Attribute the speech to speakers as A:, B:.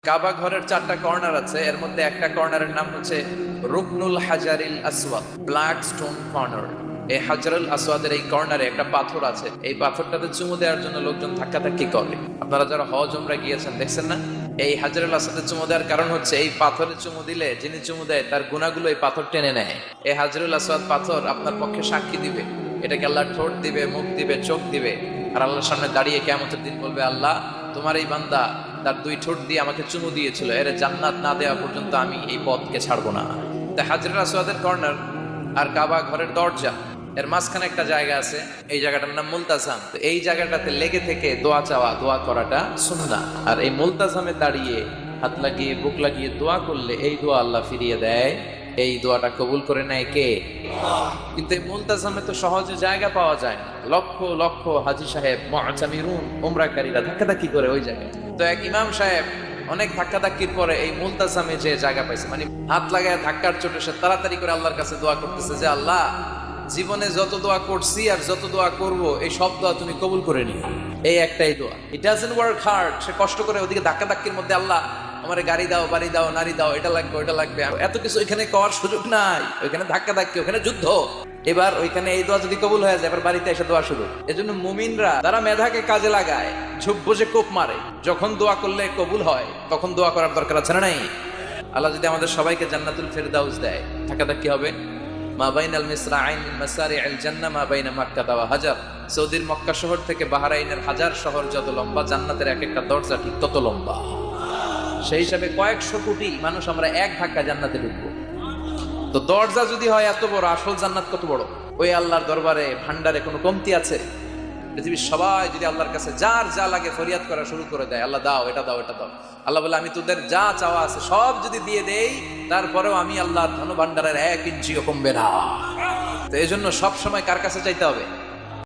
A: কাবা ঘরের 4টা কর্নার আছে, এর মধ্যে একটা কর্নারের নাম হচ্ছে রুকনুল হাজারিল আসওয়াদ, ব্ল্যাক স্টোন কর্নার। এই হাজারুল আসওয়াদের এই কর্নারে একটা পাথর আছে, এই পাথরটাতে চুমু দেওয়ার জন্য লোকজন ধাক্কাধাক্কি করে। আপনারা যারা হজ উমরা গিয়েছেন দেখছেন না, এই হাজারুল আসওয়াদের চুমু দেওয়ার কারণ হচ্ছে এই পাথরে চুমু দিলে যিনি চুমু দেয় তার গুনাহগুলো এই পাথর টেনে নেয়। এই হাজারুল আসওয়াদ পাথর আপনার পক্ষে সাক্ষী দিবে, এটাকে আল্লাহ ঠোঁট দিবে, মুখ দিবে, চোখ দিবে, আর আল্লাহর সামনে দাঁড়িয়ে কিয়ামতের দিন বলবে, আল্লাহ তোমার এই বান্দা তার 2 ঠোঁট দিয়ে আমাকে চুমু দিয়েছিল, এর জান্নাত না দেওয়া পর্যন্ত আমি এই পথকে ছাড়বো না। তা হাজরুল আসওয়াদের কর্নার আর কাবা ঘরের দরজা এর মাঝখানে একটা জায়গা আছে, এই জায়গাটার নাম মুলতাজাম। তো এই জায়গাটাতে লেগে থেকে দোয়া চাওয়া, দোয়া করাটা সুন্নাহ। আর এই মুলতাজামে দাঁড়িয়ে হাত লাগিয়ে বুক লাগিয়ে দোয়া করলে এই দোয়া আল্লাহ ফিরিয়ে দেয়, এই দোয়াটা কবুল করে নেয় কে? কিন্তু এই মুলতাজামে তো সহজে জায়গা পাওয়া যায় না, লক্ষ লক্ষ হাজী সাহেব মুআতামিরুন উমরাকারীরা ধাক্কাধাক্কি করে ওই জায়গায়। তো এক ইমাম সাহেব অনেক ধাক্কাধাক্কির পরে এই মুলতাজামে যে জায়গা পাইছে, মানে হাত লাগায় ধাক্কার চোটে সে তাড়াতাড়ি করে আল্লাহর কাছে দোয়া করতেছে যে, আল্লাহ জীবনে যত দোয়া করছি আর যত দোয়া করব এই সব দোয়া তুমি কবুল করে নিও। এই একটাই দোয়া, ইট ডাজন্ট ওয়ার্ক হার্ড। সে কষ্ট করে ওদিকে ধাক্কাধাক্কির মধ্যে, আল্লাহ আমারে গাড়ি দাও, বাড়ি দাও, নারী দাও, এটা লাগবে ওটা লাগবে, এত কিছু ওইখানে করার সুযোগ নাই। ওইখানে ধাক্কাধাক্কি, ওখানে যুদ্ধ। এবার ওইখানে এই দোয়া যদি কবুল হয়ে যায়, এবার বাড়িতে এসে দোয়া শুরু। এজন্য মুমিনরা তারা মেধাকে কাজে লাগায়, ঝুপ বসে কোপ মারে। যখন দোয়া করলে কবুল হয় তখন দোয়া করার দরকার আছে না নাই? আল্লাহ যদি আমাদের সবাইকে জান্নাতুল ফেরদাউস দেয়, ধাক্কাধাক্কি হবে। মা বাইনাল মিসরাআইন মিন মাসারি'আল জান্নাহ মা বাইনা মাক্কা ওয়া হাজার। সৌদির মক্কা শহর থেকে বাহরাইনের হাজার শহর যত লম্বা, জান্নাতের এক একটা দরজা ঠিক তত লম্বা। সেই হিসাবে কয়েকশো কোটি মানুষ আমরা এক ধাক্কা জান্নাতে ঢুকবো। তো দরজা যদি হয় এত বড়, আসল জান্নাত কত বড়? ওই আল্লাহর দরবারে ভান্ডারে কোনো কমতি আছে? পৃথিবীর সবাই যদি আল্লাহর কাছে যার যা লাগে ফরিয়াদ করা শুরু করে দেয়, আল্লাহ দাও, এটা দাও, এটা দাও, আল্লাহ বলে আমি তোদের যা চাওয়া আছে সব যদি দিয়ে দেই, তারপরেও আমি আল্লাহর ধন ভান্ডারের 1 ইঞ্চিও কমবে না। তো এই জন্য সবসময় কার কাছে চাইতে হবে?